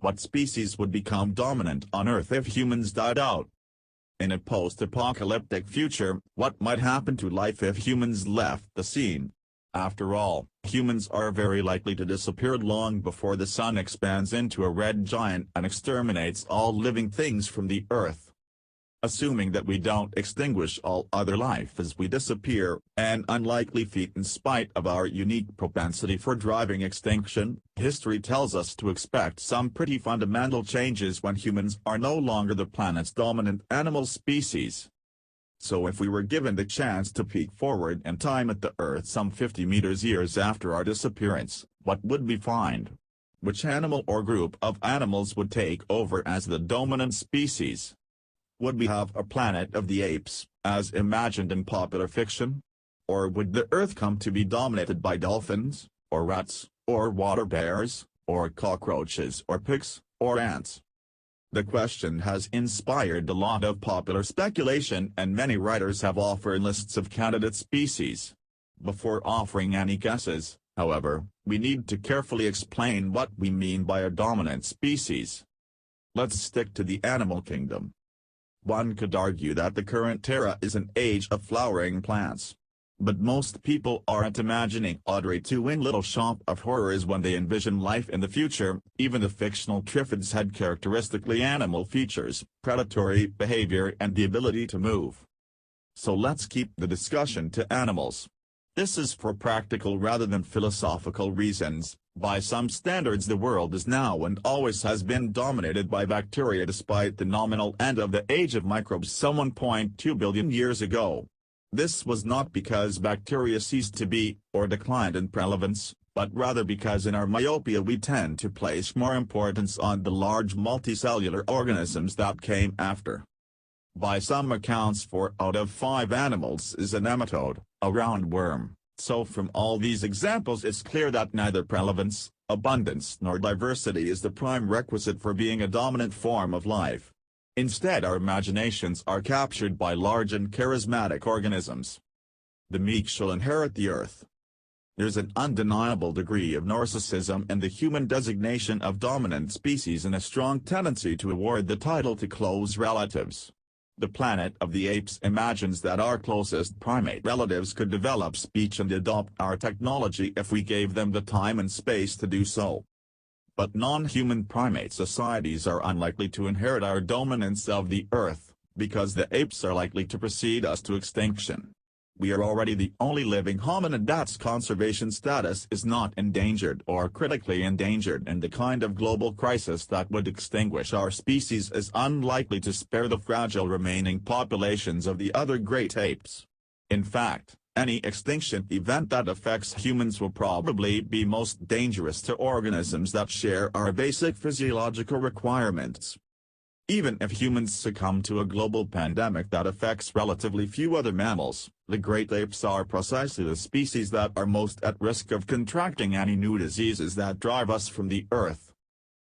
what species would become dominant on Earth if humans died out? In a post-apocalyptic future, what might happen to life if humans left the scene? After all, humans are very likely to disappear long before the sun expands into a red giant and exterminates all living things from the Earth. Assuming that we don't extinguish all other life as we disappear, an unlikely feat in spite of our unique propensity for driving extinction, history tells us to expect some pretty fundamental changes when humans are no longer the planet's dominant animal species. So if we were given the chance to peek forward in time at the Earth some 50 years after our disappearance, what would we find? Which animal or group of animals would take over as the dominant species? Would we have a planet of the apes, as imagined in popular fiction? Or would the Earth come to be dominated by dolphins, or rats, or water bears, or cockroaches or pigs, or ants? The question has inspired a lot of popular speculation and many writers have offered lists of candidate species. Before offering any guesses, however, we need to carefully explain what we mean by a dominant species. Let's stick to the animal kingdom. One could argue that the current era is an age of flowering plants. But most people aren't imagining Audrey 2 in Little Shop of Horrors when they envision life in the future. Even the fictional Triffids had characteristically animal features, predatory behavior and the ability to move. So let's keep the discussion to animals. This is for practical rather than philosophical reasons. By some standards the world is now and always has been dominated by bacteria despite the nominal end of the age of microbes some 1.2 billion years ago. This was not because bacteria ceased to be, or declined in prevalence, but rather because in our myopia we tend to place more importance on the large multicellular organisms that came after. By some accounts 4 out of 5 animals is a nematode, a roundworm. So from all these examples it's clear that neither prevalence, abundance nor diversity is the prime requisite for being a dominant form of life. Instead our imaginations are captured by large and charismatic organisms. The meek shall inherit the earth. There's an undeniable degree of narcissism in the human designation of dominant species and a strong tendency to award the title to close relatives. The Planet of the Apes imagines that our closest primate relatives could develop speech and adopt our technology if we gave them the time and space to do so. But non-human primate societies are unlikely to inherit our dominance of the Earth, because the apes are likely to precede us to extinction. We are already the only living hominid that's conservation status is not endangered or critically endangered, and the kind of global crisis that would extinguish our species is unlikely to spare the fragile remaining populations of the other great apes. In fact, any extinction event that affects humans will probably be most dangerous to organisms that share our basic physiological requirements. Even if humans succumb to a global pandemic that affects relatively few other mammals, the great apes are precisely the species that are most at risk of contracting any new diseases that drive us from the Earth.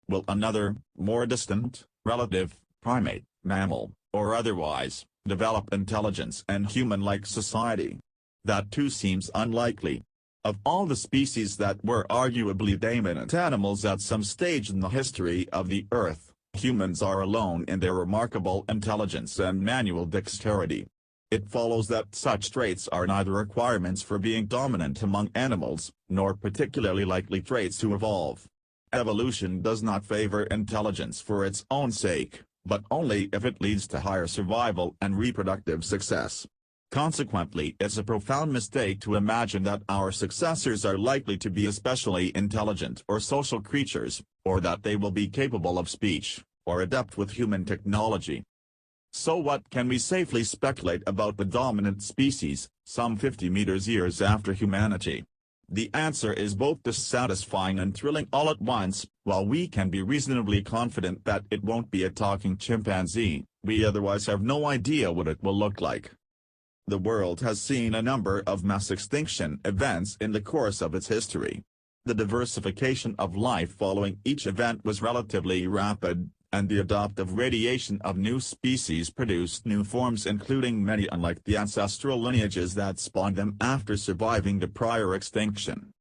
Will another, more distant, relative, primate, mammal, or otherwise, develop intelligence and human-like society? That too seems unlikely. Of all the species that were arguably dominant animals at some stage in the history of the Earth, humans are alone in their remarkable intelligence and manual dexterity. It follows that such traits are neither requirements for being dominant among animals, nor particularly likely traits to evolve. Evolution does not favor intelligence for its own sake, but only if it leads to higher survival and reproductive success. Consequently, it's a profound mistake to imagine that our successors are likely to be especially intelligent or social creatures, or that they will be capable of speech, or adept with human technology. So what can we safely speculate about the dominant species, some 50 years after humanity? The answer is both dissatisfying and thrilling all at once. While we can be reasonably confident that it won't be a talking chimpanzee, we otherwise have no idea what it will look like. The world has seen a number of mass extinction events in the course of its history. The diversification of life following each event was relatively rapid, and the adoptive radiation of new species produced new forms, including many unlike the ancestral lineages that spawned them after surviving the prior extinction.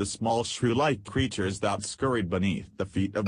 the small shrew-like creatures that scurried beneath the feet of